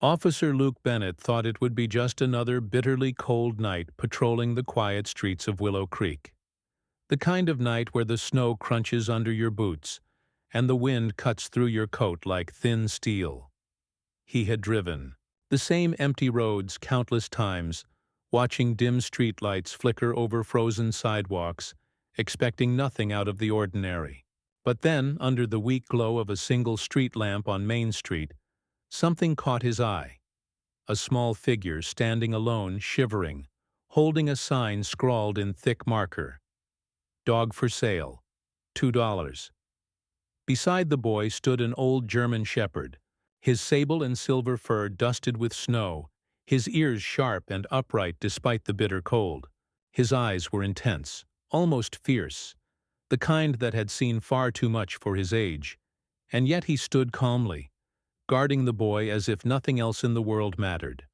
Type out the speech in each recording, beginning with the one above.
Officer Luke Bennett thought it would be just another bitterly cold night patrolling the quiet streets of Willow Creek. The kind of night where the snow crunches under your boots and the wind cuts through your coat like thin steel. He had driven the same empty roads countless times, watching dim streetlights flicker over frozen sidewalks, expecting nothing out of the ordinary. But then, under the weak glow of a single street lamp on Main Street, something caught his eye. A small figure standing alone, shivering, holding a sign scrawled in thick marker. Dog for sale, $2. Beside the boy stood an old German shepherd, his sable and silver fur dusted with snow, his ears sharp and upright despite the bitter cold. His eyes were intense, almost fierce, the kind that had seen far too much for his age, and yet he stood calmly, guarding the boy as if nothing else in the world mattered.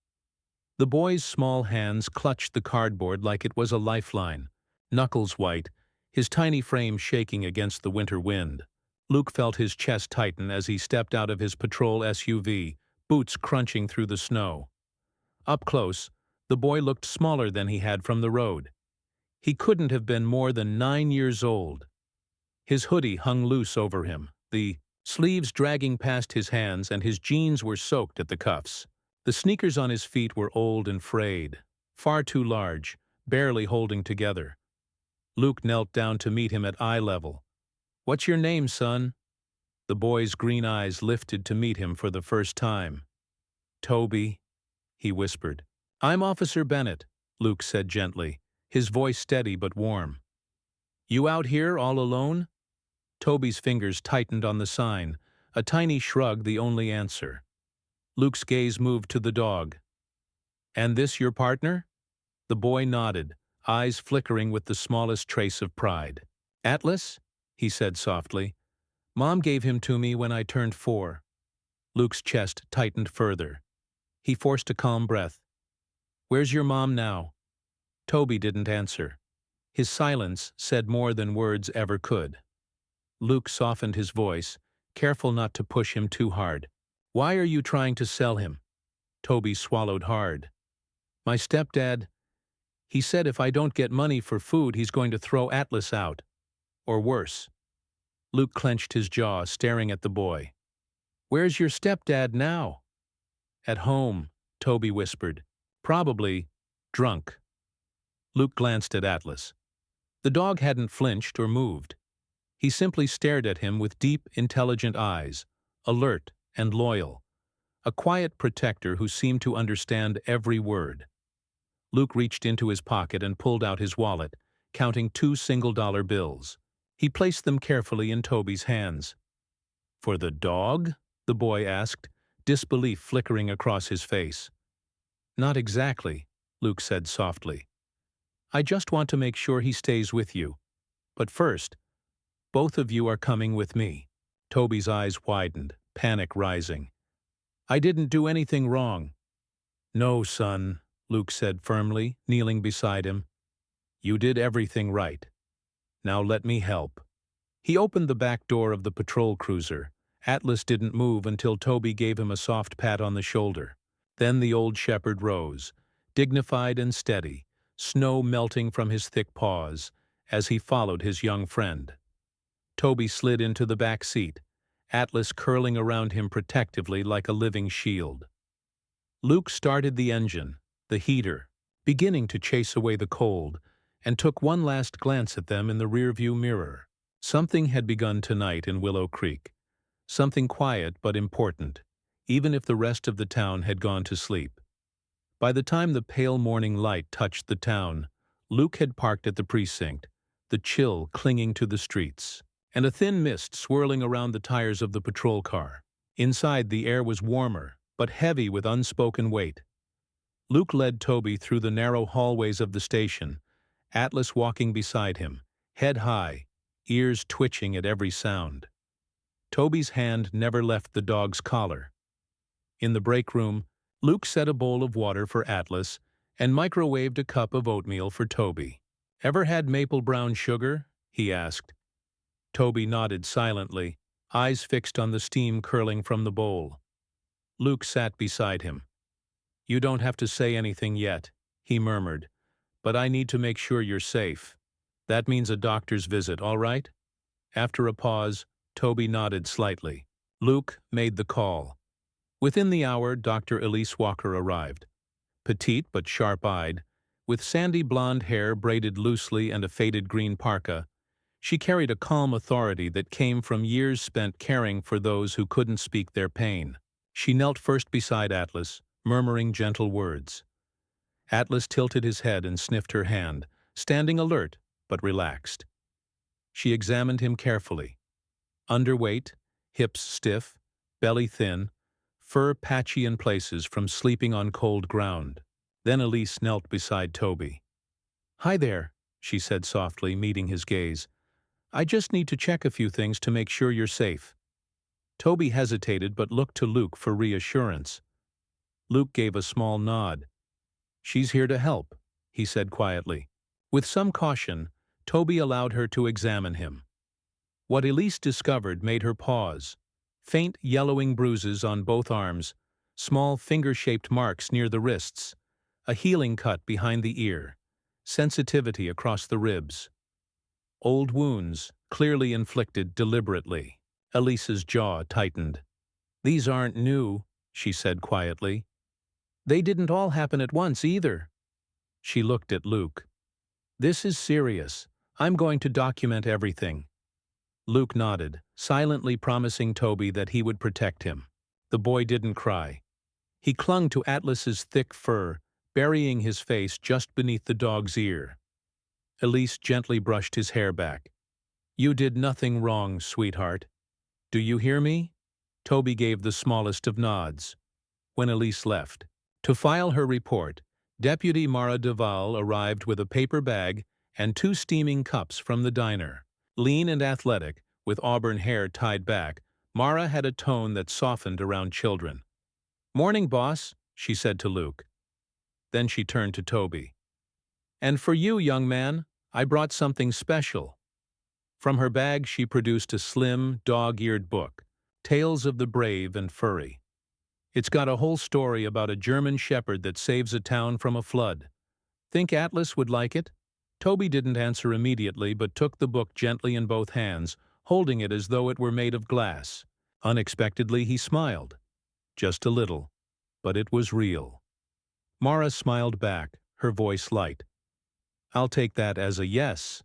The boy's small hands clutched the cardboard like it was a lifeline, knuckles white, his tiny frame shaking against the winter wind. Luke felt his chest tighten as he stepped out of his patrol SUV, boots crunching through the snow. Up close, the boy looked smaller than he had from the road. He couldn't have been more than 9 years old. His hoodie hung loose over him, the sleeves dragging past his hands, and his jeans were soaked at the cuffs. The sneakers on his feet were old and frayed, far too large, barely holding together. Luke knelt down to meet him at eye level. "What's your name, son?" The boy's green eyes lifted to meet him for the first time. "Toby," he whispered. "I'm Officer Bennett," Luke said gently, his voice steady but warm. "You out here all alone?" Toby's fingers tightened on the sign, a tiny shrug the only answer. Luke's gaze moved to the dog. "And this your partner?" The boy nodded, eyes flickering with the smallest trace of pride. "Atlas?" he said softly. "Mom gave him to me when I turned 4. Luke's chest tightened further. He forced a calm breath. "Where's your mom now?" Toby didn't answer. His silence said more than words ever could. Luke softened his voice, careful not to push him too hard. "Why are you trying to sell him?" Toby swallowed hard. "My stepdad, he said if I don't get money for food, he's going to throw Atlas out. Or worse." Luke clenched his jaw, staring at the boy. "Where's your stepdad now?" "At home," Toby whispered. "Probably drunk." Luke glanced at Atlas. The dog hadn't flinched or moved. He simply stared at him with deep, intelligent eyes, alert and loyal, a quiet protector who seemed to understand every word. Luke reached into his pocket and pulled out his wallet, counting 2 single-dollar bills. He placed them carefully in Toby's hands. "For the dog?" the boy asked, disbelief flickering across his face. "Not exactly," Luke said softly. "I just want to make sure he stays with you. But first, both of you are coming with me." Toby's eyes widened, panic rising. "I didn't do anything wrong." "No, son," Luke said firmly, kneeling beside him. "You did everything right. Now let me help." He opened the back door of the patrol cruiser. Atlas didn't move until Toby gave him a soft pat on the shoulder. Then the old shepherd rose, dignified and steady, snow melting from his thick paws, as he followed his young friend. Toby slid into the back seat, Atlas curling around him protectively like a living shield. Luke started the engine, the heater, beginning to chase away the cold, and took one last glance at them in the rearview mirror. Something had begun tonight in Willow Creek. Something quiet but important, even if the rest of the town had gone to sleep. By the time the pale morning light touched the town, Luke had parked at the precinct, the chill clinging to the streets, and a thin mist swirling around the tires of the patrol car. Inside, the air was warmer, but heavy with unspoken weight. Luke led Toby through the narrow hallways of the station, Atlas walking beside him, head high, ears twitching at every sound. Toby's hand never left the dog's collar. In the break room, Luke set a bowl of water for Atlas and microwaved a cup of oatmeal for Toby. "Ever had maple brown sugar?" he asked. Toby nodded silently, eyes fixed on the steam curling from the bowl. Luke sat beside him. "You don't have to say anything yet," he murmured, "but I need to make sure you're safe. That means a doctor's visit, all right?" After a pause, Toby nodded slightly. Luke made the call. Within the hour, Dr. Elise Walker arrived. Petite but sharp-eyed, with sandy blonde hair braided loosely and a faded green parka, she carried a calm authority that came from years spent caring for those who couldn't speak their pain. She knelt first beside Atlas, murmuring gentle words. Atlas tilted his head and sniffed her hand, standing alert but relaxed. She examined him carefully. Underweight, hips stiff, belly thin, fur patchy in places from sleeping on cold ground. Then Elise knelt beside Toby. "Hi there," she said softly, meeting his gaze. "I just need to check a few things to make sure you're safe." Toby hesitated but looked to Luke for reassurance. Luke gave a small nod. "She's here to help," he said quietly. With some caution, Toby allowed her to examine him. What Elise discovered made her pause. Faint yellowing bruises on both arms, small finger-shaped marks near the wrists, a healing cut behind the ear, sensitivity across the ribs. Old wounds, clearly inflicted deliberately. Elise's jaw tightened. "These aren't new," she said quietly. "They didn't all happen at once either." She looked at Luke. "This is serious. I'm going to document everything." Luke nodded, silently promising Toby that he would protect him. The boy didn't cry. He clung to Atlas's thick fur, burying his face just beneath the dog's ear. Elise gently brushed his hair back. "You did nothing wrong, sweetheart. Do you hear me?" Toby gave the smallest of nods. When Elise left, to file her report, Deputy Mara Duval arrived with a paper bag and 2 steaming cups from the diner. Lean and athletic, with auburn hair tied back, Mara had a tone that softened around children. "Morning, boss," she said to Luke. Then she turned to Toby. "And for you, young man, I brought something special." From her bag she produced a slim, dog-eared book, Tales of the Brave and Furry. It's got a whole story about a German shepherd that saves a town from a flood. Think Atlas would like it? Toby didn't answer immediately but took the book gently in both hands, holding it as though it were made of glass. Unexpectedly he smiled. Just a little, but it was real. Mara smiled back, her voice light. "I'll take that as a yes."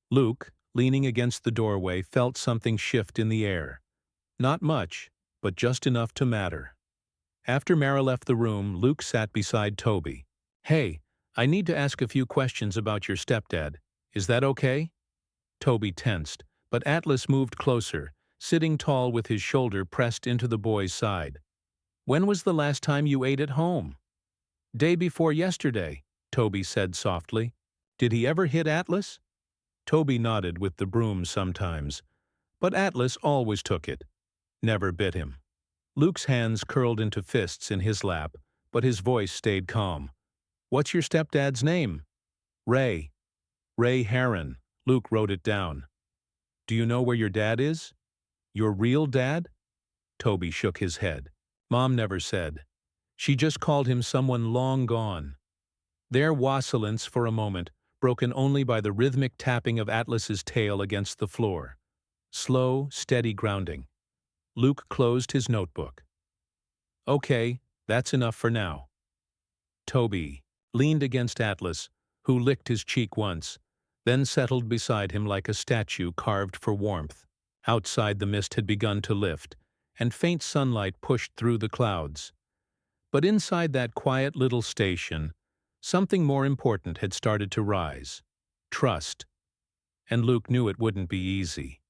Luke, leaning against the doorway, felt something shift in the air. Not much, but just enough to matter. After Mara left the room, Luke sat beside Toby. "Hey, I need to ask a few questions about your stepdad. Is that okay?" Toby tensed, but Atlas moved closer, sitting tall with his shoulder pressed into the boy's side. "When was the last time you ate at home?" "Day before yesterday," Toby said softly. "Did he ever hit Atlas?" Toby nodded with the broom sometimes, but Atlas always took it. Never bit him. Luke's hands curled into fists in his lap, but his voice stayed calm. "What's your stepdad's name?" "Ray. Ray Heron." Luke wrote it down. "Do you know where your dad is?" "Your real dad?" Toby shook his head. "Mom never said. She just called him someone long gone." There was silence for a moment, broken only by the rhythmic tapping of Atlas's tail against the floor. Slow, steady grounding. Luke closed his notebook. "Okay, that's enough for now." Toby leaned against Atlas, who licked his cheek once, then settled beside him like a statue carved for warmth. Outside the mist had begun to lift, and faint sunlight pushed through the clouds. But inside that quiet little station, something more important had started to rise. Trust. And Luke knew it wouldn't be easy.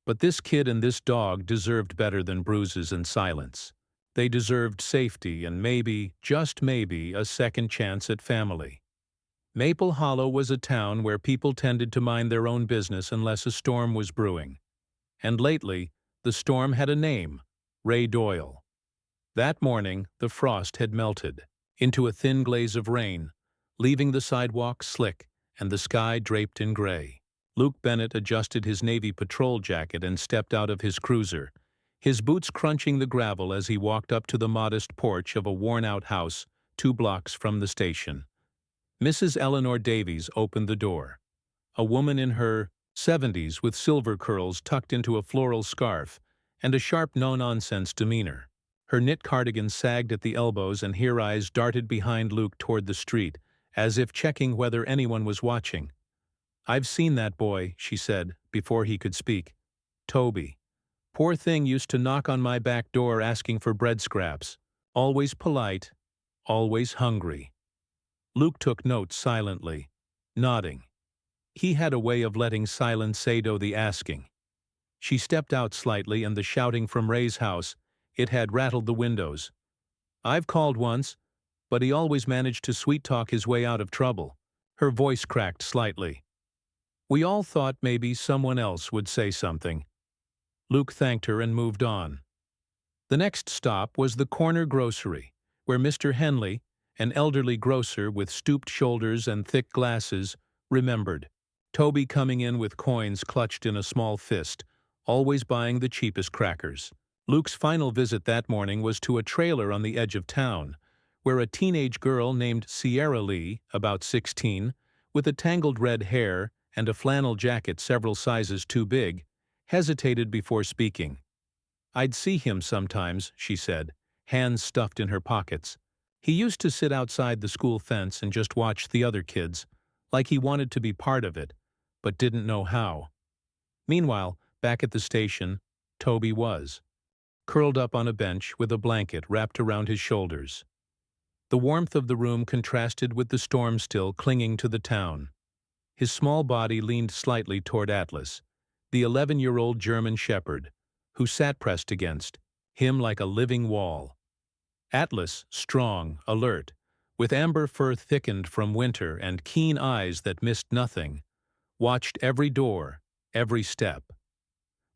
But this kid and this dog deserved better than bruises and silence. They deserved safety and maybe, just maybe, a second chance at family. Maple Hollow was a town where people tended to mind their own business unless a storm was brewing. And lately, the storm had a name, Ray Doyle. That morning, the frost had melted into a thin glaze of rain, leaving the sidewalk slick and the sky draped in gray. Luke Bennett adjusted his Navy patrol jacket and stepped out of his cruiser, his boots crunching the gravel as he walked up to the modest porch of a worn-out house 2 blocks from the station. Mrs. Eleanor Davies opened the door. A woman in her 70s with silver curls tucked into a floral scarf and a sharp no-nonsense demeanor. Her knit cardigan sagged at the elbows and her eyes darted behind Luke toward the street, as if checking whether anyone was watching. "I've seen that boy," she said, before he could speak. "Toby. Poor thing used to knock on my back door asking for bread scraps. Always polite, always hungry." Luke took notes silently, nodding. He had a way of letting silence sado the asking. She stepped out slightly, and the shouting from Ray's house, it had rattled the windows. "I've called once, but he always managed to sweet-talk his way out of trouble." Her voice cracked slightly. "We all thought maybe someone else would say something." Luke thanked her and moved on. The next stop was the corner grocery, where Mr. Henley, an elderly grocer with stooped shoulders and thick glasses, remembered Toby coming in with coins clutched in a small fist, always buying the cheapest crackers. Luke's final visit that morning was to a trailer on the edge of town, where a teenage girl named Sierra Lee, about 16, with a tangled red hair and a flannel jacket several sizes too big, hesitated before speaking. "I'd see him sometimes," she said, hands stuffed in her pockets. "He used to sit outside the school fence and just watch the other kids, like he wanted to be part of it, but didn't know how." Meanwhile, back at the station, Toby was curled up on a bench with a blanket wrapped around his shoulders. The warmth of the room contrasted with the storm still clinging to the town. His small body leaned slightly toward Atlas, the 11-year-old German shepherd, who sat pressed against him like a living wall. Atlas, strong, alert, with amber fur thickened from winter and keen eyes that missed nothing, watched every door, every step.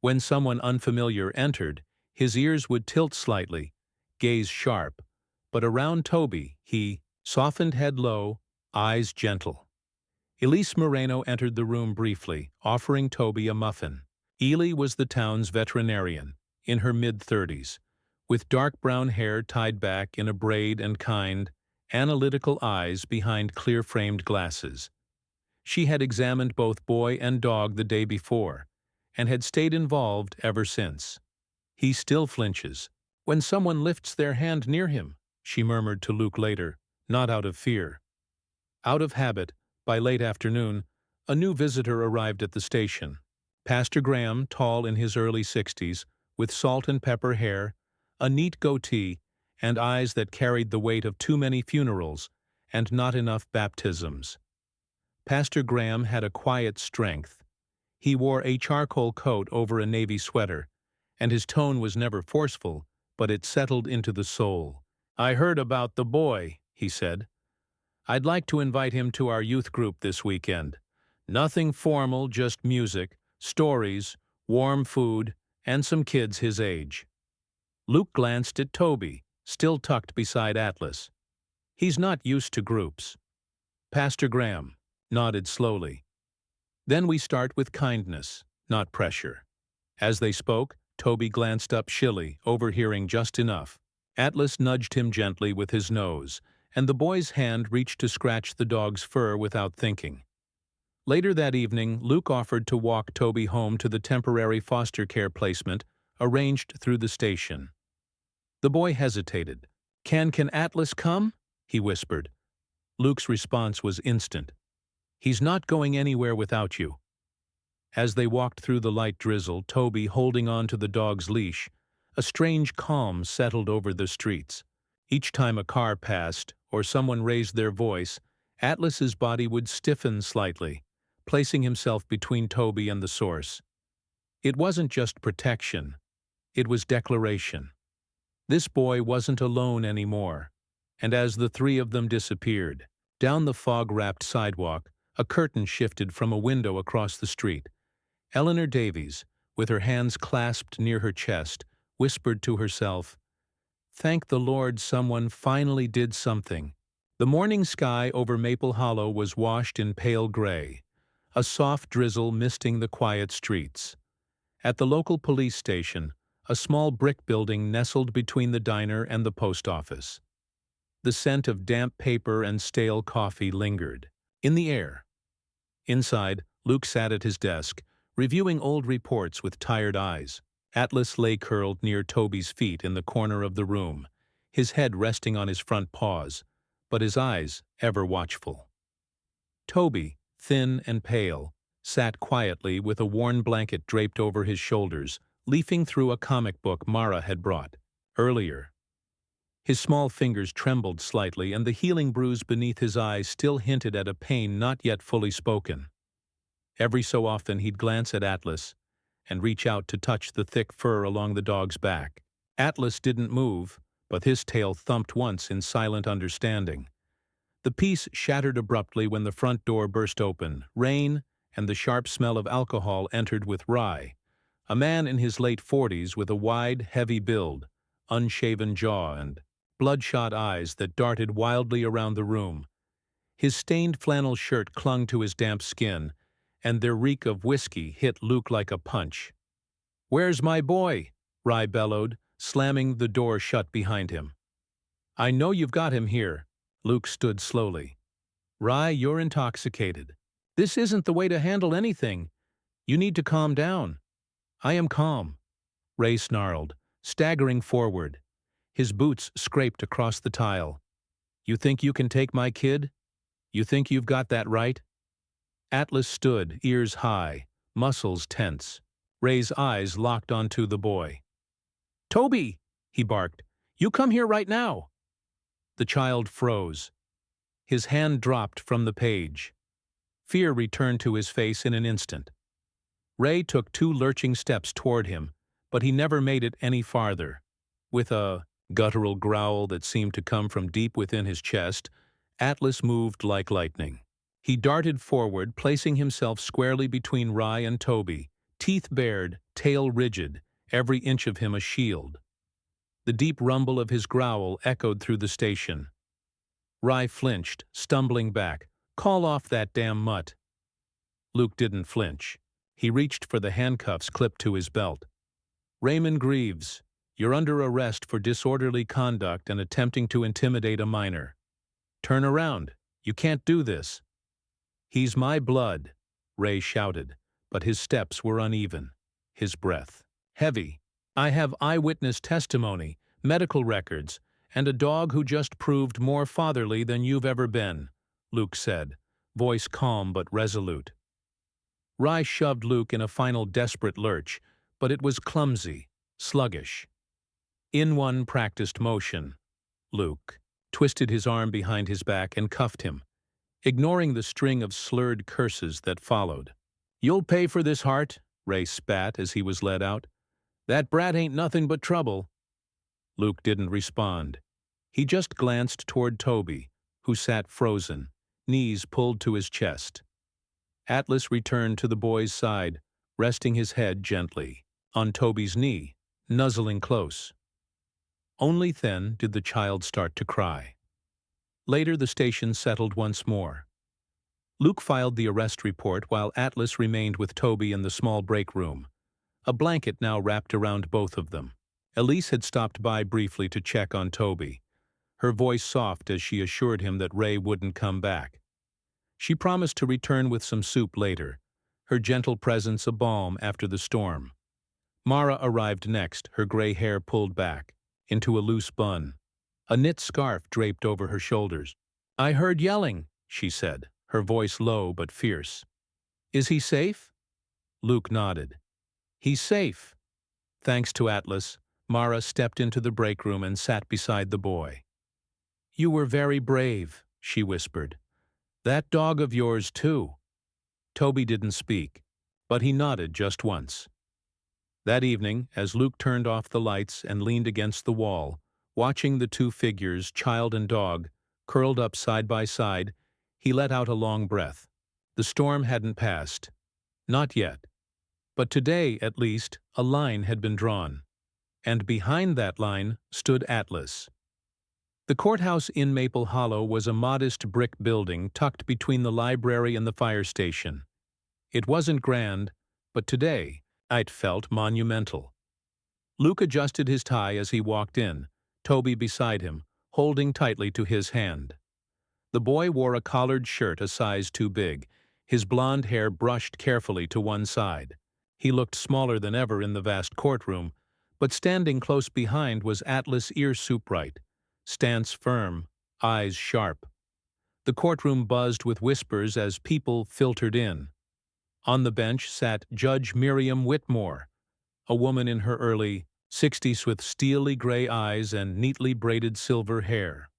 When someone unfamiliar entered, his ears would tilt slightly, gaze sharp, but around Toby he softened head low, eyes gentle. Elise Moreno entered the room briefly, offering Toby a muffin. Ely was the town's veterinarian, in her mid-30s, with dark brown hair tied back in a braid and kind, analytical eyes behind clear-framed glasses. She had examined both boy and dog the day before, and had stayed involved ever since. "He still flinches when someone lifts their hand near him," she murmured to Luke later, not out of fear. Out of habit, by late afternoon, a new visitor arrived at the station. Pastor Graham, tall in his early 60s, with salt and pepper hair, a neat goatee, and eyes that carried the weight of too many funerals and not enough baptisms. Pastor Graham had a quiet strength. He wore a charcoal coat over a navy sweater, and his tone was never forceful, but it settled into the soul. "I heard about the boy," he said. "I'd like to invite him to our youth group this weekend. Nothing formal, just music, stories, warm food, and some kids his age." Luke glanced at Toby, still tucked beside Atlas. "He's not used to groups." Pastor Graham nodded slowly. "Then we start with kindness, not pressure." As they spoke, Toby glanced up shilly, overhearing just enough. Atlas nudged him gently with his nose, and the boy's hand reached to scratch the dog's fur without thinking. Later that evening, Luke offered to walk Toby home to the temporary foster care placement arranged through the station. The boy hesitated. Can Atlas come?" he whispered. Luke's response was instant. "He's not going anywhere without you." As they walked through the light drizzle, Toby holding on to the dog's leash, a strange calm settled over the streets. Each time a car passed or someone raised their voice, Atlas's body would stiffen slightly, placing himself between Toby and the source. It wasn't just protection. It was declaration. This boy wasn't alone anymore. And as the three of them disappeared, down the fog-wrapped sidewalk, a curtain shifted from a window across the street. Eleanor Davies, with her hands clasped near her chest, whispered to herself, "Thank the Lord someone finally did something." The morning sky over Maple Hollow was washed in pale gray, a soft drizzle misting the quiet streets. At the local police station, a small brick building nestled between the diner and the post office. The scent of damp paper and stale coffee lingered in the air. Inside, Luke sat at his desk, reviewing old reports with tired eyes. Atlas lay curled near Toby's feet in the corner of the room, his head resting on his front paws, but his eyes ever watchful. Toby, thin and pale, sat quietly with a worn blanket draped over his shoulders, leafing through a comic book Mara had brought earlier. His small fingers trembled slightly, and the healing bruise beneath his eyes still hinted at a pain not yet fully spoken. Every so often he'd glance at Atlas and reach out to touch the thick fur along the dog's back. Atlas didn't move, but his tail thumped once in silent understanding. The peace shattered abruptly when the front door burst open. Rain and the sharp smell of alcohol entered with Rye, a man in his late 40s with a wide, heavy build, unshaven jaw, and bloodshot eyes that darted wildly around the room. His stained flannel shirt clung to his damp skin, and their reek of whiskey hit Luke like a punch. "Where's my boy?" Rye bellowed, slamming the door shut behind him. "I know you've got him here." Luke stood slowly. "Rye, you're intoxicated. This isn't the way to handle anything. You need to calm down." "I am calm," Ray snarled, staggering forward. His boots scraped across the tile. "You think you can take my kid? You think you've got that right?" Atlas stood, ears high, muscles tense. Ray's eyes locked onto the boy. "Toby!" he barked. "You come here right now!" The child froze. His hand dropped from the page. Fear returned to his face in an instant. Ray took 2 lurching steps toward him, but he never made it any farther. With a guttural growl that seemed to come from deep within his chest, Atlas moved like lightning. He darted forward, placing himself squarely between Rye and Toby, teeth bared, tail rigid, every inch of him a shield. The deep rumble of his growl echoed through the station. Rye flinched, stumbling back. "Call off that damn mutt." Luke didn't flinch. He reached for the handcuffs clipped to his belt. "Raymond Greaves, you're under arrest for disorderly conduct and attempting to intimidate a minor. Turn around. You can't do this." "He's my blood," Ray shouted, but his steps were uneven, his breath heavy. "I have eyewitness testimony, medical records, and a dog who just proved more fatherly than you've ever been," Luke said, voice calm but resolute. Rye shoved Luke in a final desperate lurch, but it was clumsy, sluggish. In one practiced motion, Luke twisted his arm behind his back and cuffed him, ignoring the string of slurred curses that followed. "You'll pay for this, Hart," Ray spat as he was led out. "That brat ain't nothing but trouble." Luke didn't respond. He just glanced toward Toby, who sat frozen, knees pulled to his chest. Atlas returned to the boy's side, resting his head gently on Toby's knee, nuzzling close. Only then did the child start to cry. Later the station settled once more. Luke filed the arrest report while Atlas remained with Toby in the small break room, a blanket now wrapped around both of them. Elise had stopped by briefly to check on Toby, her voice soft as she assured him that Ray wouldn't come back. She promised to return with some soup later, her gentle presence a balm after the storm. Mara arrived next, her gray hair pulled back into a loose bun, a knit scarf draped over her shoulders. "I heard yelling," she said, her voice low but fierce. "Is he safe?" Luke nodded. "He's safe." Thanks to Atlas, Mara stepped into the break room and sat beside the boy. "You were very brave," she whispered. "That dog of yours, too." Toby didn't speak, but he nodded just once. That evening, as Luke turned off the lights and leaned against the wall, watching the 2 figures, child and dog, curled up side by side, he let out a long breath. The storm hadn't passed. Not yet. But today, at least, a line had been drawn. And behind that line stood Atlas. The courthouse in Maple Hollow was a modest brick building tucked between the library and the fire station. It wasn't grand, but today it felt monumental. Luke adjusted his tie as he walked in, Toby beside him, holding tightly to his hand. The boy wore a collared shirt a size too big, his blonde hair brushed carefully to one side. He looked smaller than ever in the vast courtroom, but standing close behind was Atlas Ear Soupright, stance firm, eyes sharp. The courtroom buzzed with whispers as people filtered in. On the bench sat Judge Miriam Whitmore, a woman in her early 60s with steely gray eyes and neatly braided silver hair.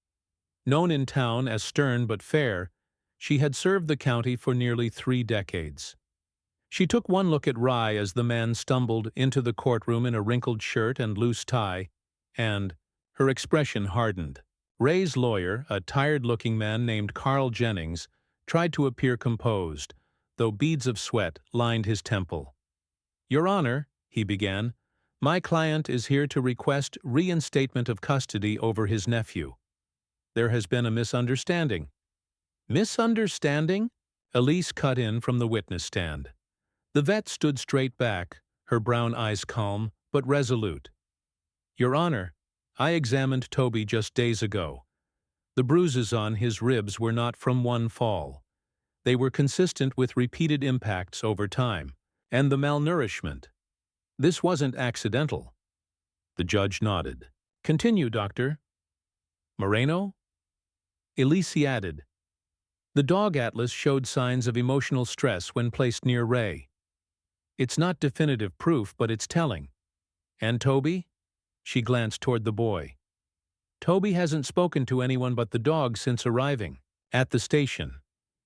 Known in town as stern but fair, she had served the county for nearly 3 decades. She took one look at Rye as the man stumbled into the courtroom in a wrinkled shirt and loose tie, and her expression hardened. Ray's lawyer, a tired-looking man named Carl Jennings, tried to appear composed, though beads of sweat lined his temple. "Your Honor," he began, "my client is here to request reinstatement of custody over his nephew. There has been a misunderstanding." "Misunderstanding?" Elise cut in from the witness stand. The vet stood straight back, her brown eyes calm but resolute. "Your Honor, I examined Toby just days ago. The bruises on his ribs were not from one fall. They were consistent with repeated impacts over time, and the malnourishment. This wasn't accidental." The judge nodded. "Continue, Doctor." "Moreno?" Elise added. "The dog Atlas showed signs of emotional stress when placed near Ray. It's not definitive proof, but it's telling. And Toby?" She glanced toward the boy. "Toby hasn't spoken to anyone but the dog since arriving at the station,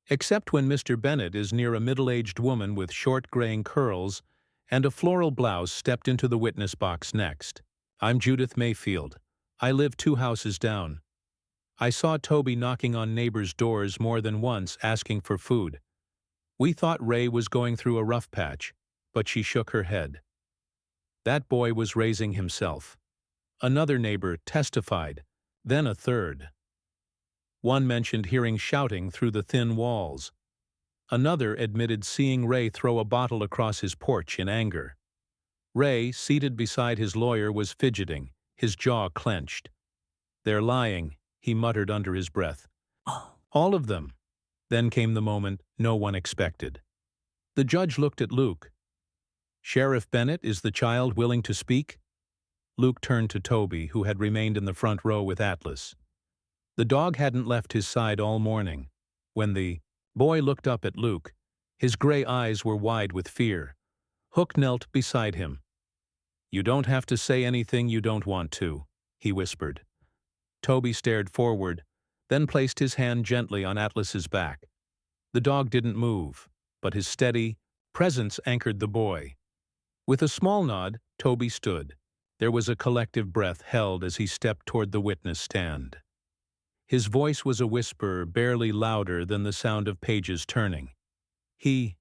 except when Mr. Bennett is near a middle-aged woman with short graying curls and a floral blouse stepped into the witness box next. I'm Judith Mayfield. I live 2 houses down. I saw Toby knocking on neighbors' doors more than once asking for food. We thought Ray was going through a rough patch, but she shook her head. That boy was raising himself. Another neighbor testified, then a third. One mentioned hearing shouting through the thin walls. Another admitted seeing Ray throw a bottle across his porch in anger. Ray, seated beside his lawyer, was fidgeting, his jaw clenched. "They're lying," he muttered under his breath. "All of them." Then came the moment no one expected. The judge looked at Luke. "Sheriff Bennett, is the child willing to speak?" Luke turned to Toby, who had remained in the front row with Atlas. The dog hadn't left his side all morning. When the boy looked up at Luke, his gray eyes were wide with fear. Hook knelt beside him. "You don't have to say anything you don't want to," he whispered. Toby stared forward, then placed his hand gently on Atlas's back. The dog didn't move, but his steady presence anchored the boy. With a small nod, Toby stood. There was a collective breath held as he stepped toward the witness stand. His voice was a whisper, barely louder than the sound of pages turning. He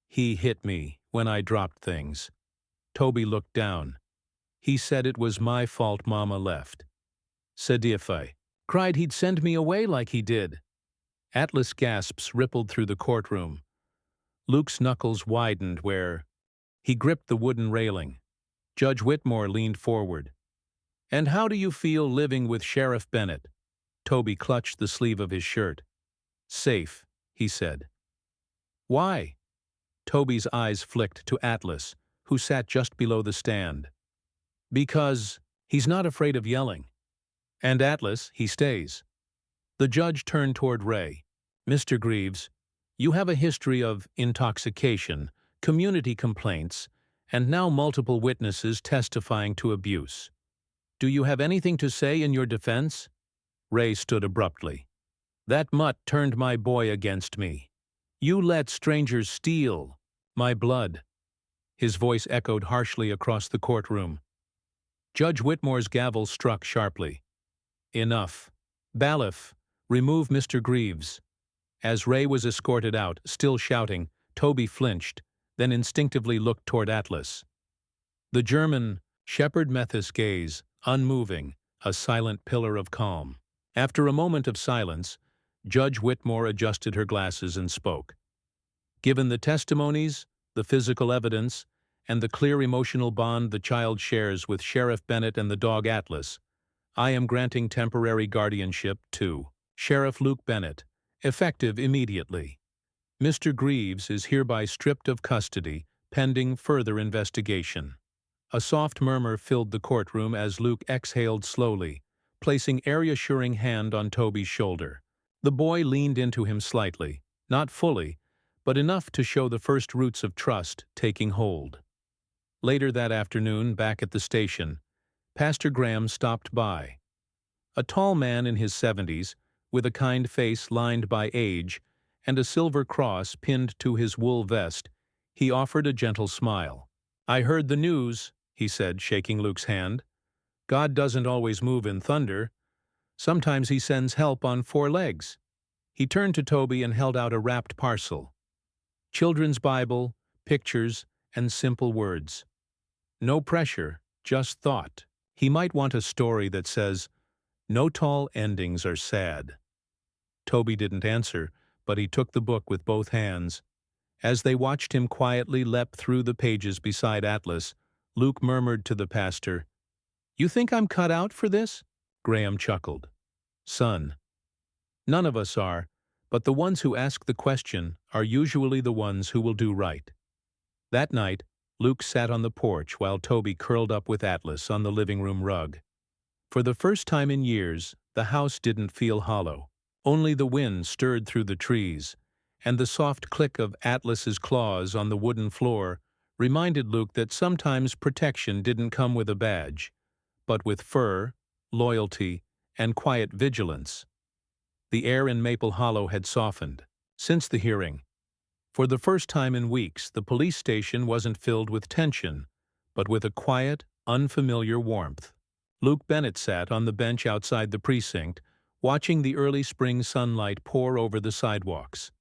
hit me when I dropped things." Toby looked down. "He said it was my fault Mama left. Said if I cried he'd send me away like he did." Atlas gasps rippled through the courtroom. Luke's knuckles widened where he gripped the wooden railing. Judge Whitmore leaned forward. "And how do you feel living with Sheriff Bennett?" Toby clutched the sleeve of his shirt. "Safe," he said. "Why?" Toby's eyes flicked to Atlas, who sat just below the stand. "Because he's not afraid of yelling. And Atlas, he stays." The judge turned toward Ray. "Mr. Greaves, you have a history of intoxication, community complaints, and now multiple witnesses testifying to abuse. Do you have anything to say in your defense?" Ray stood abruptly. "That mutt turned my boy against me. You let strangers steal my blood." His voice echoed harshly across the courtroom. Judge Whitmore's gavel struck sharply. "Enough. Bailiff, remove Mr. Greaves." As Ray was escorted out, still shouting, Toby flinched, then instinctively looked toward Atlas. The German shepherd met his gaze, unmoving, a silent pillar of calm. After a moment of silence, Judge Whitmore adjusted her glasses and spoke. "Given the testimonies, the physical evidence, and the clear emotional bond the child shares with Sheriff Bennett and the dog Atlas, I am granting temporary guardianship to Sheriff Luke Bennett, effective immediately. Mr. Greaves is hereby stripped of custody, pending further investigation. A soft murmur filled the courtroom as Luke exhaled slowly, placing a reassuring hand on Toby's shoulder. The boy leaned into him slightly, not fully, but enough to show the first roots of trust taking hold. Later that afternoon, back at the station, Pastor Graham stopped by. A tall man in his 70s, with a kind face lined by age and a silver cross pinned to his wool vest, he offered a gentle smile. "I heard the news," he said, shaking Luke's hand. "God doesn't always move in thunder. Sometimes he sends help on 4 legs." He turned to Toby and held out a wrapped parcel. Children's Bible, pictures, and simple words. No pressure, just thought. He might want a story that says, "No tall endings are sad." Toby didn't answer, but he took the book with both hands. As they watched him quietly lep through the pages beside Atlas, Luke murmured to the pastor, "You think I'm cut out for this?" Graham chuckled. "Son, none of us are, but the ones who ask the question are usually the ones who will do right." That night, Luke sat on the porch while Toby curled up with Atlas on the living room rug. For the first time in years, the house didn't feel hollow. Only the wind stirred through the trees, and the soft click of Atlas's claws on the wooden floor reminded Luke that sometimes protection didn't come with a badge, but with fur, loyalty, and quiet vigilance. The air in Maple Hollow had softened. Since the hearing, for the first time in weeks, the police station wasn't filled with tension, but with a quiet, unfamiliar warmth. Luke Bennett sat on the bench outside the precinct, watching the early spring sunlight pour over the sidewalks.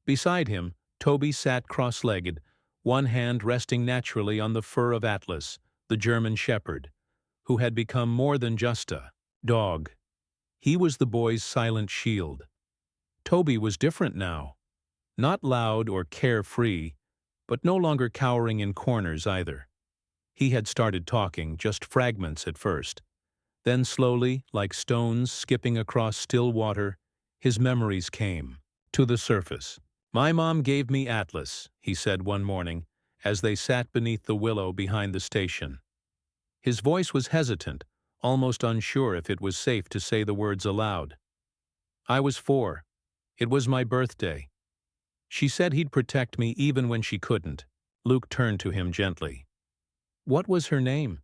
Beside him, Toby sat cross-legged, one hand resting naturally on the fur of Atlas, the German shepherd, who had become more than just a dog. He was the boy's silent shield. Toby was different now. Not loud or carefree, but no longer cowering in corners either. He had started talking, just fragments at first. Then slowly, like stones skipping across still water, his memories came to the surface. "My mom gave me Atlas," he said one morning, as they sat beneath the willow behind the station. His voice was hesitant, almost unsure if it was safe to say the words aloud. "I was 4. It was my birthday. She said he'd protect me even when she couldn't." Luke turned to him gently. "What was her name?"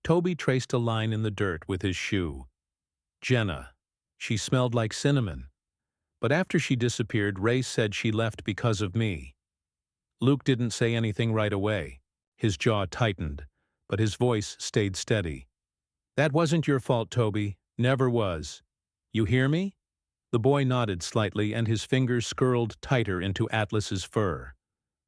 Toby traced a line in the dirt with his shoe. "Jenna. She smelled like cinnamon. But after she disappeared, Ray said she left because of me." Luke didn't say anything right away. His jaw tightened, but his voice stayed steady. "That wasn't your fault, Toby. Never was. You hear me?" The boy nodded slightly, and his fingers skirled tighter into Atlas's fur.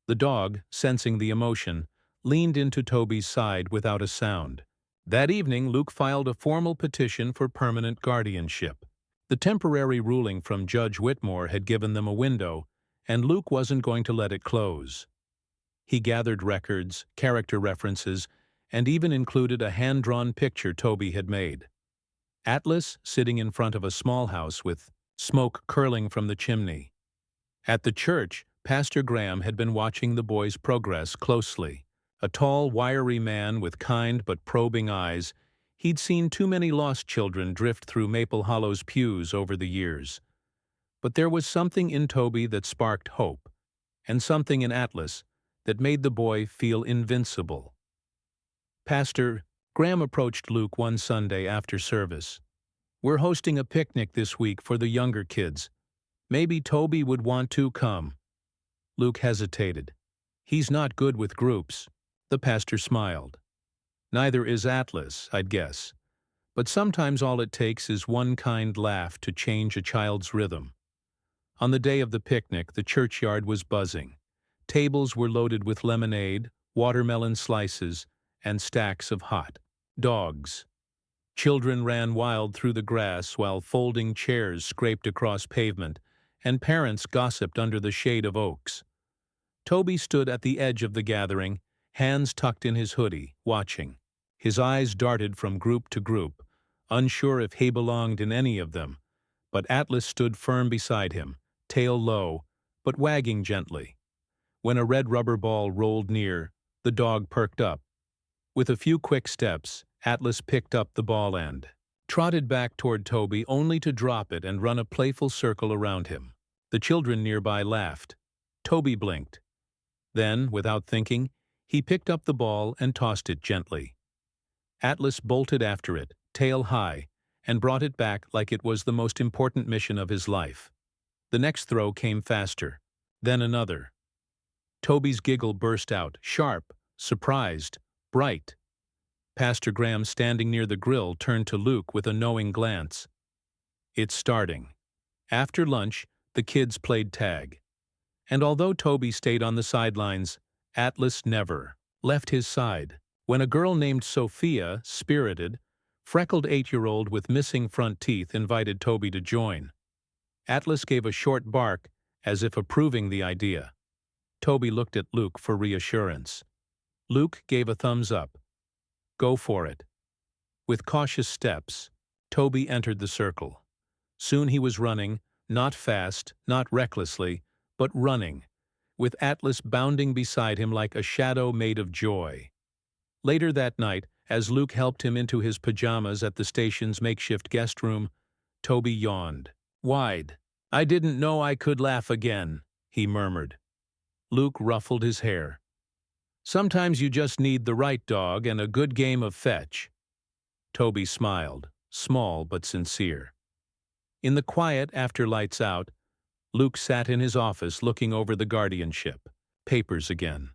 The dog, sensing the emotion, leaned into Toby's side without a sound. That evening, Luke filed a formal petition for permanent guardianship. The temporary ruling from Judge Whitmore had given them a window, and Luke wasn't going to let it close. He gathered records, character references, and even included a hand-drawn picture Toby had made. Atlas sitting in front of a small house with smoke curling from the chimney. At the church, Pastor Graham had been watching the boy's progress closely. A tall, wiry man with kind but probing eyes, he'd seen too many lost children drift through Maple Hollow's pews over the years. But there was something in Toby that sparked hope, and something in Atlas that made the boy feel invincible. "Pastor," Graham approached Luke one Sunday after service. "We're hosting a picnic this week for the younger kids. Maybe Toby would want to come." Luke hesitated. "He's not good with groups." The pastor smiled. "Neither is Atlas, I'd guess. But sometimes all it takes is one kind laugh to change a child's rhythm." On the day of the picnic, the churchyard was buzzing. Tables were loaded with lemonade, watermelon slices, and stacks of hot dogs. Children ran wild through the grass while folding chairs scraped across pavement, and parents gossiped under the shade of oaks. Toby stood at the edge of the gathering, hands tucked in his hoodie, watching. His eyes darted from group to group, unsure if he belonged in any of them, but Atlas stood firm beside him, tail low, but wagging gently. When a red rubber ball rolled near, the dog perked up. With a few quick steps, Atlas picked up the ball end, trotted back toward Toby only to drop it and run a playful circle around him. The children nearby laughed. Toby blinked. Then, without thinking, he picked up the ball and tossed it gently. Atlas bolted after it, tail high, and brought it back like it was the most important mission of his life. The next throw came faster, then another. Toby's giggle burst out, sharp, surprised, bright. Pastor Graham, standing near the grill, turned to Luke with a knowing glance. It's starting. After lunch, the kids played tag. And although Toby stayed on the sidelines, Atlas never left his side. When a girl named Sophia, spirited, freckled 8-year-old with missing front teeth, invited Toby to join, Atlas gave a short bark as if approving the idea. Toby looked at Luke for reassurance. Luke gave a thumbs up. Go for it. With cautious steps, Toby entered the circle. Soon he was running, not fast, not recklessly, but running, with Atlas bounding beside him like a shadow made of joy. Later that night, as Luke helped him into his pajamas at the station's makeshift guest room, Toby yawned. Wide. I didn't know I could laugh again, he murmured. Luke ruffled his hair. Sometimes you just need the right dog and a good game of fetch. Toby smiled, small but sincere. In the quiet after lights out, Luke sat in his office looking over the guardianship papers again.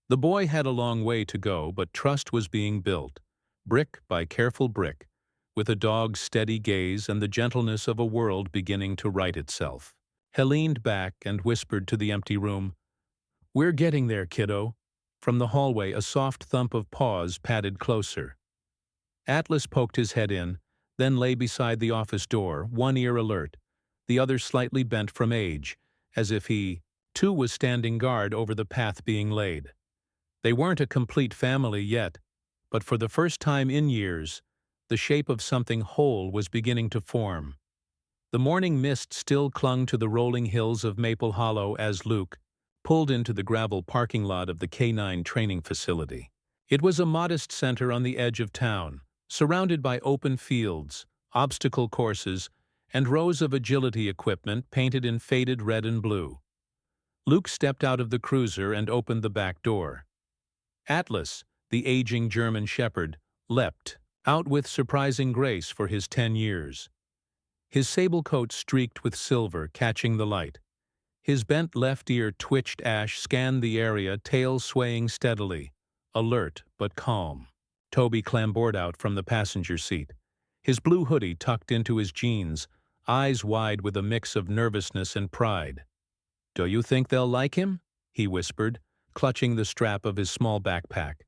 The boy had a long way to go, but trust was being built, brick by careful brick, with a dog's steady gaze and the gentleness of a world beginning to right itself. He leaned back and whispered to the empty room, We're getting there, kiddo. From the hallway, a soft thump of paws padded closer. Atlas poked his head in, then lay beside the office door, one ear alert, the other slightly bent from age, as if he, too, was standing guard over the path being laid. They weren't a complete family yet, but for the first time in years, the shape of something whole was beginning to form. The morning mist still clung to the rolling hills of Maple Hollow as Luke pulled into the gravel parking lot of the K9 training facility. It was a modest center on the edge of town, surrounded by open fields, obstacle courses, and rows of agility equipment painted in faded red and blue. Luke stepped out of the cruiser and opened the back door. Atlas, the aging German shepherd, leapt out with surprising grace for his 10 years. His sable coat streaked with silver, catching the light. His bent left ear twitched. Ash scanned the area, tail swaying steadily, alert but calm. Toby clambered out from the passenger seat, his blue hoodie tucked into his jeans, eyes wide with a mix of nervousness and pride. "Do you think they'll like him?" he whispered, clutching the strap of his small backpack.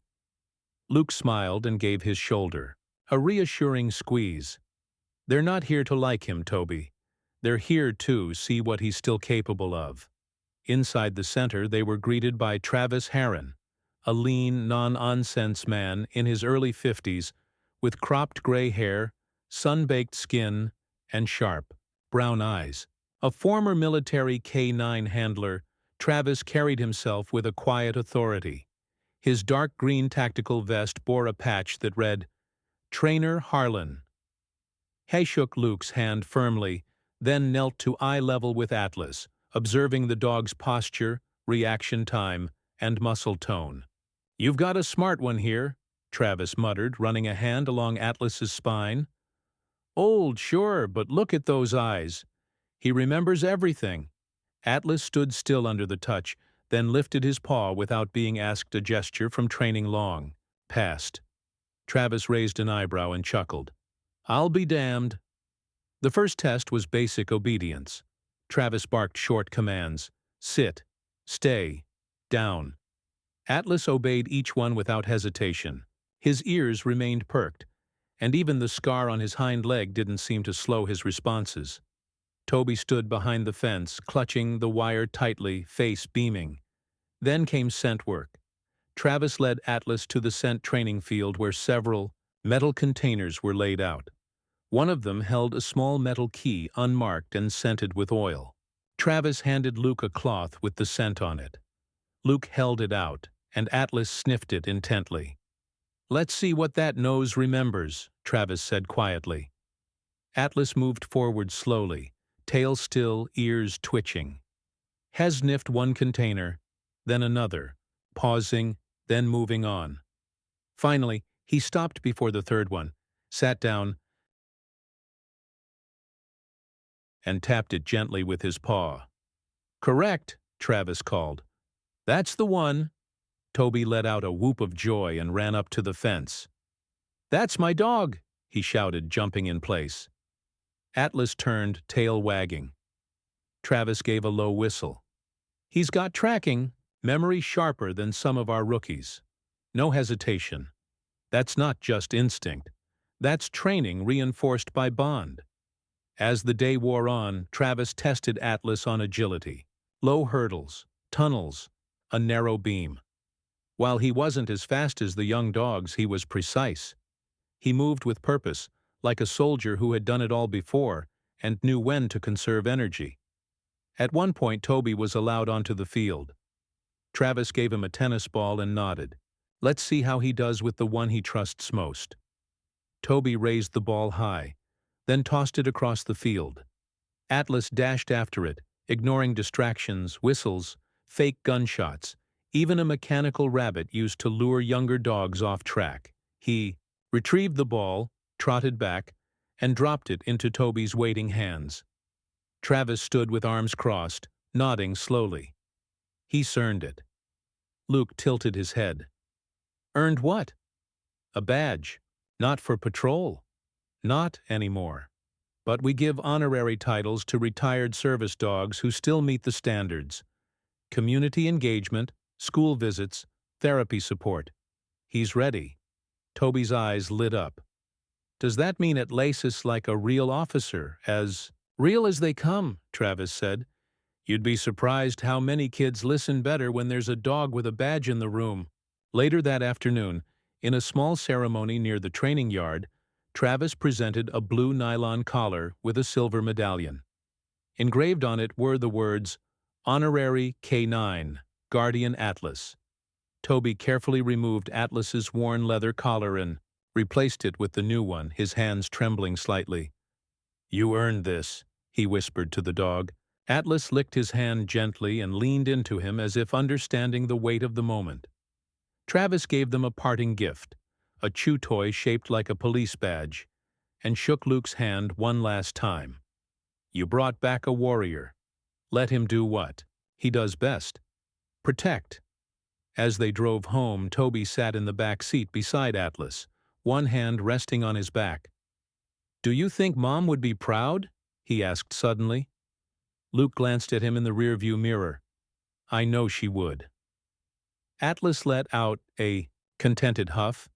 Luke smiled and gave his shoulder a reassuring squeeze. "They're not here to like him, Toby. They're here to see what he's still capable of." Inside the center, they were greeted by Travis Heron, a lean, non-nonsense man in his early 50s, with cropped gray hair, sun-baked skin, and sharp, brown eyes. A former military K9 handler, Travis carried himself with a quiet authority. His dark green tactical vest bore a patch that read, "Trainer Harlan." He shook Luke's hand firmly, then knelt to eye level with Atlas, observing the dog's posture, reaction time, and muscle tone. "You've got a smart one here," Travis muttered, running a hand along Atlas's spine. "Old, sure, but look at those eyes. He remembers everything." Atlas stood still under the touch, then lifted his paw without being asked, a gesture from training long. "Passed." Travis raised an eyebrow and chuckled. "I'll be damned." The first test was basic obedience. Travis barked short commands. Sit, stay, down. Atlas obeyed each one without hesitation. His ears remained perked, and even the scar on his hind leg didn't seem to slow his responses. Toby stood behind the fence, clutching the wire tightly, face beaming. Then came scent work. Travis led Atlas to the scent training field where several metal containers were laid out. One of them held a small metal key unmarked and scented with oil. Travis handed Luke a cloth with the scent on it. Luke held it out, and Atlas sniffed it intently. "Let's see what that nose remembers," Travis said quietly. Atlas moved forward slowly, tail still, ears twitching. Hez sniffed one container, then another, pausing, then moving on. Finally, he stopped before the third one, sat down, and tapped it gently with his paw. "Correct," Travis called. "That's the one." Toby let out a whoop of joy and ran up to the fence. "That's my dog," he shouted, jumping in place. Atlas turned, tail wagging. Travis gave a low whistle. "He's got tracking, memory sharper than some of our rookies. No hesitation. That's not just instinct. That's training reinforced by bond." As the day wore on, Travis tested Atlas on agility. Low hurdles, tunnels, a narrow beam. While he wasn't as fast as the young dogs, he was precise. He moved with purpose, like a soldier who had done it all before and knew when to conserve energy. At one point, Toby was allowed onto the field. Travis gave him a tennis ball and nodded. "Let's see how he does with the one he trusts most." Toby raised the ball high, then tossed it across the field. Atlas dashed after it, ignoring distractions, whistles, fake gunshots, even a mechanical rabbit used to lure younger dogs off track. He retrieved the ball, trotted back, and dropped it into Toby's waiting hands. Travis stood with arms crossed, nodding slowly. He's earned it. Luke tilted his head. "Earned what?" "A badge. Not for patrol. Not anymore. But we give honorary titles to retired service dogs who still meet the standards. Community engagement, school visits, therapy support. He's ready." Toby's eyes lit up. "Does that mean it laces like a real officer, as real as they come?" Travis said. "You'd be surprised how many kids listen better when there's a dog with a badge in the room." Later that afternoon, in a small ceremony near the training yard, Travis presented a blue nylon collar with a silver medallion. Engraved on it were the words, "Honorary K9, Guardian Atlas." Toby carefully removed Atlas's worn leather collar and replaced it with the new one, his hands trembling slightly. "You earned this," he whispered to the dog. Atlas licked his hand gently and leaned into him as if understanding the weight of the moment. Travis gave them a parting gift, a chew toy shaped like a police badge, and shook Luke's hand one last time. "You brought back a warrior. Let him do what he does best. Protect." As they drove home, Toby sat in the back seat beside Atlas, one hand resting on his back. "Do you think Mom would be proud?" he asked suddenly. Luke glanced at him in the rearview mirror. "I know she would." Atlas let out a contented huff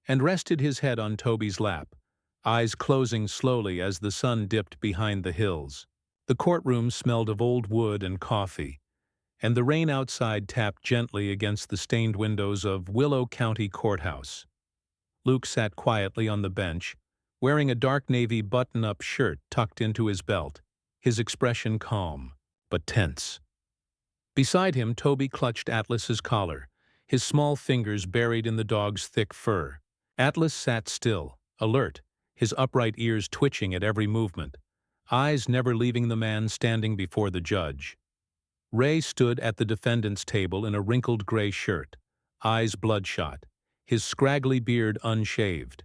and rested his head on Toby's lap, eyes closing slowly as the sun dipped behind the hills. The courtroom smelled of old wood and coffee, and the rain outside tapped gently against the stained windows of Willow County Courthouse. Luke sat quietly on the bench, wearing a dark navy button-up shirt tucked into his belt, his expression calm, but tense. Beside him, Toby clutched Atlas's collar, his small fingers buried in the dog's thick fur. Atlas sat still, alert, his upright ears twitching at every movement, eyes never leaving the man standing before the judge. Ray stood at the defendant's table in a wrinkled gray shirt, eyes bloodshot, his scraggly beard unshaved.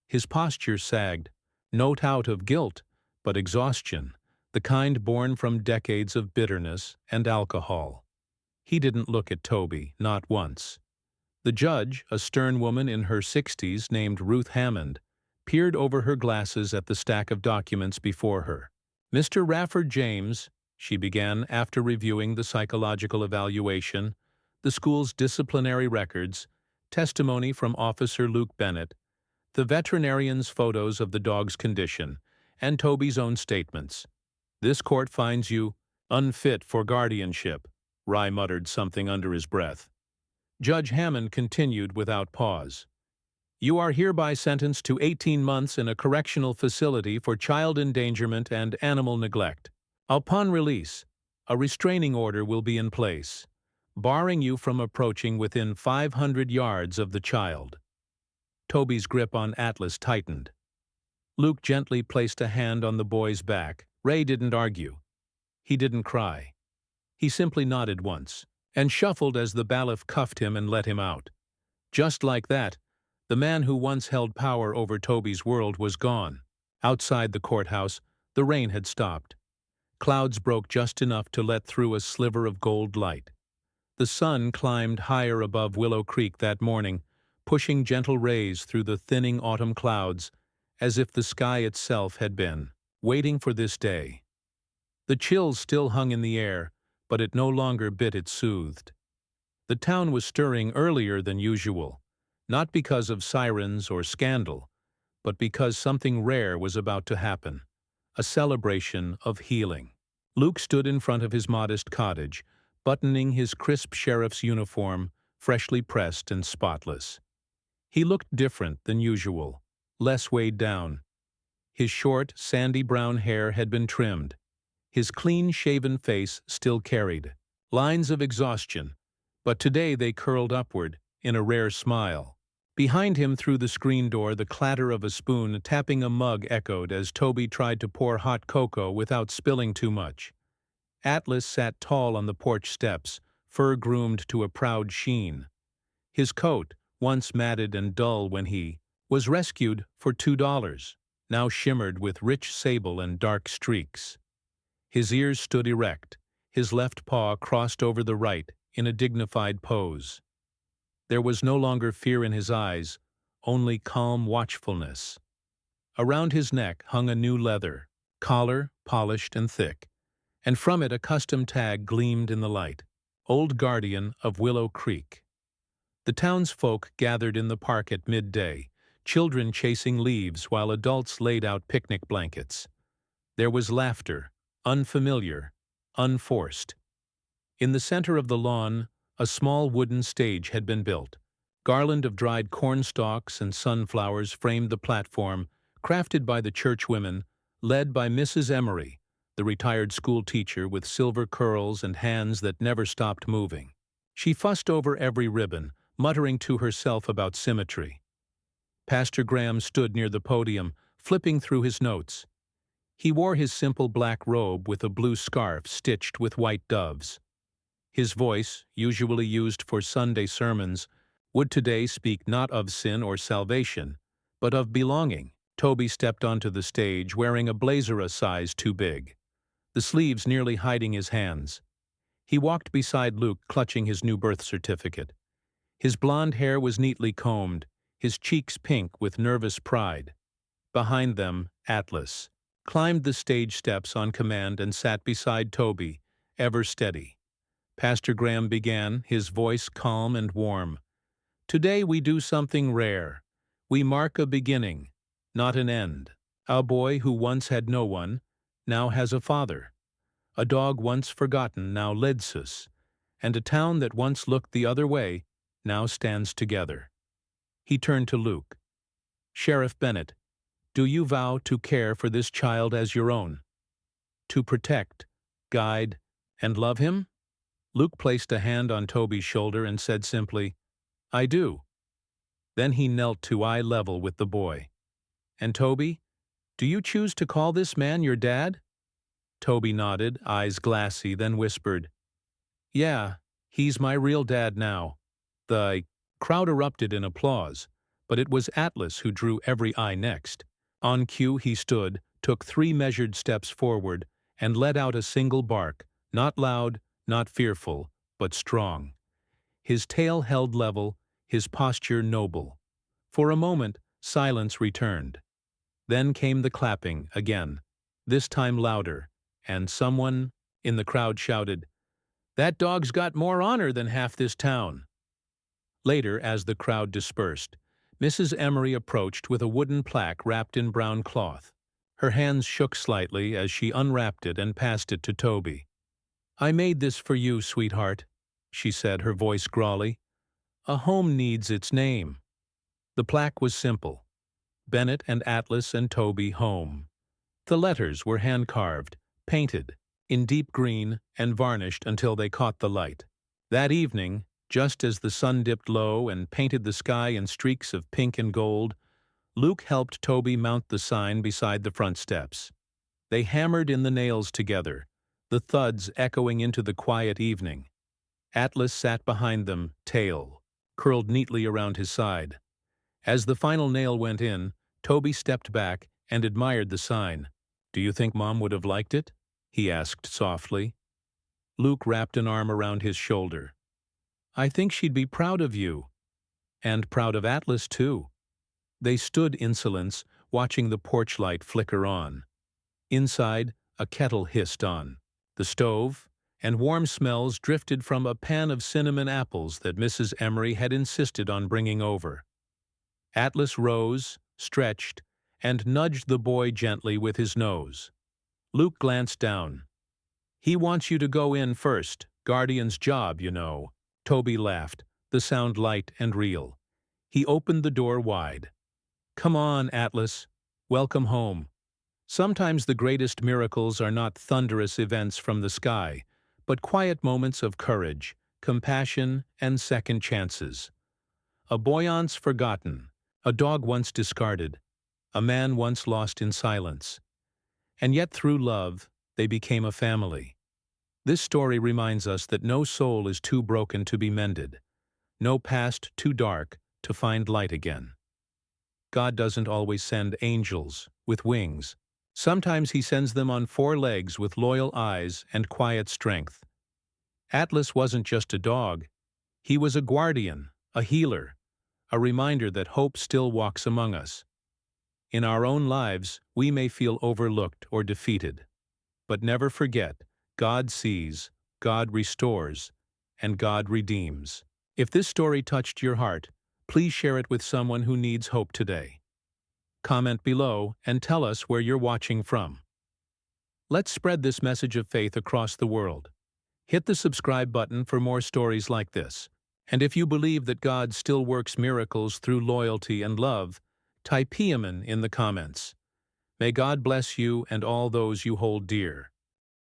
His posture sagged, no doubt of guilt, but exhaustion, the kind born from decades of bitterness and alcohol. He didn't look at Toby, not once. The judge, a stern woman in her 60s named Ruth Hammond, peered over her glasses at the stack of documents before her. "Mr. Rafford James," she began after reviewing the psychological evaluation, the school's disciplinary records, testimony from Officer Luke Bennett, the veterinarian's photos of the dog's condition, and Toby's own statements. "This court finds you unfit for guardianship," Rye muttered something under his breath. Judge Hammond continued without pause. You are hereby sentenced to 18 months in a correctional facility for child endangerment and animal neglect. Upon release, a restraining order will be in place, barring you from approaching within 500 yards of the child. Toby's grip on Atlas tightened. Luke gently placed a hand on the boy's back. Ray didn't argue. He didn't cry. He simply nodded once, and shuffled as the bailiff cuffed him and let him out. Just like that, the man who once held power over Toby's world was gone. Outside the courthouse, the rain had stopped. Clouds broke just enough to let through a sliver of gold light. The sun climbed higher above Willow Creek that morning, pushing gentle rays through the thinning autumn clouds, as if the sky itself had been waiting for this day. The chills still hung in the air, but it no longer bit it soothed. The town was stirring earlier than usual, not because of sirens or scandal, but because something rare was about to happen, a celebration of healing. Luke stood in front of his modest cottage, buttoning his crisp sheriff's uniform, freshly pressed and spotless. He looked different than usual, less weighed down. His short, sandy brown hair had been trimmed. His clean-shaven face still carried lines of exhaustion, but today they curled upward in a rare smile. Behind him through the screen door the clatter of a spoon tapping a mug echoed as Toby tried to pour hot cocoa without spilling too much. Atlas sat tall on the porch steps, fur groomed to a proud sheen. His coat, once matted and dull when he was rescued for $2, now shimmered with rich sable and dark streaks. His ears stood erect, his left paw crossed over the right in a dignified pose. There was no longer fear in his eyes, only calm watchfulness. Around his neck hung a new leather collar, polished and thick, and from it a custom tag gleamed in the light, Old Guardian of Willow Creek. The townsfolk gathered in the park at midday, children chasing leaves while adults laid out picnic blankets. There was laughter, unfamiliar, unforced. In the center of the lawn, a small wooden stage had been built. Garland of dried corn stalks and sunflowers framed the platform, crafted by the churchwomen, led by Mrs. Emery, the retired school teacher with silver curls and hands that never stopped moving. She fussed over every ribbon, muttering to herself about symmetry. Pastor Graham stood near the podium, flipping through his notes. He wore his simple black robe with a blue scarf stitched with white doves. His voice, usually used for Sunday sermons, would today speak not of sin or salvation, but of belonging. Toby stepped onto the stage wearing a blazer a size too big, the sleeves nearly hiding his hands. He walked beside Luke, clutching his new birth certificate. His blonde hair was neatly combed, his cheeks pink with nervous pride. Behind them, Atlas climbed the stage steps on command and sat beside Toby, ever steady. Pastor Graham began, his voice calm and warm. Today we do something rare. We mark a beginning, not an end. A boy who once had no one, now has a father. A dog once forgotten now leads us, and a town that once looked the other way now stands together. He turned to Luke. Sheriff Bennett, do you vow to care for this child as your own? To protect, guide, and love him? Luke placed a hand on Toby's shoulder and said simply, I do. Then he knelt to eye level with the boy. And Toby, do you choose to call this man your dad? Toby nodded, eyes glassy, then whispered, Yeah, he's my real dad now. The crowd erupted in applause, but it was Atlas who drew every eye next. On cue he stood, took 3 measured steps forward, and let out a single bark, not loud, not fearful, but strong. His tail held level, his posture noble. For a moment, silence returned. Then came the clapping again, this time louder, and someone in the crowd shouted, That dog's got more honor than half this town. Later, as the crowd dispersed, Mrs. Emery approached with a wooden plaque wrapped in brown cloth. Her hands shook slightly as she unwrapped it and passed it to Toby. I made this for you, sweetheart, she said, her voice growly. A home needs its name. The plaque was simple: Bennett and Atlas and Toby home. The letters were hand-carved, painted, in deep green, and varnished until they caught the light. That evening, just as the sun dipped low and painted the sky in streaks of pink and gold, Luke helped Toby mount the sign beside the front steps. They hammered in the nails together, the thuds echoing into the quiet evening. Atlas sat behind them, tail curled neatly around his side. As the final nail went in, Toby stepped back and admired the sign. "Do you think Mom would have liked it?" he asked softly. Luke wrapped an arm around his shoulder. "I think she'd be proud of you. And proud of Atlas, too." They stood insolence, watching the porch light flicker on. Inside, a kettle hissed on the stove, and warm smells drifted from a pan of cinnamon apples that Mrs. Emery had insisted on bringing over. Atlas rose, stretched, and nudged the boy gently with his nose. Luke glanced down. "He wants you to go in first. Guardian's job, you know." Toby laughed, the sound light and real. He opened the door wide. "Come on, Atlas. Welcome home." Sometimes the greatest miracles are not thunderous events from the sky, but quiet moments of courage, compassion, and second chances. A boy once forgotten, a dog once discarded, a man once lost in silence. And yet through love, they became a family. This story reminds us that no soul is too broken to be mended, no past too dark to find light again. God doesn't always send angels with wings. Sometimes he sends them on four legs with loyal eyes and quiet strength. Atlas wasn't just a dog. He was a guardian, a healer, a reminder that hope still walks among us. In our own lives, we may feel overlooked or defeated. But never forget, God sees, God restores, and God redeems. If this story touched your heart, please share it with someone who needs hope today. Comment below and tell us where you're watching from. Let's spread this message of faith across the world. Hit the subscribe button for more stories like this. And if you believe that God still works miracles through loyalty and love, type Amen in the comments. May God bless you and all those you hold dear.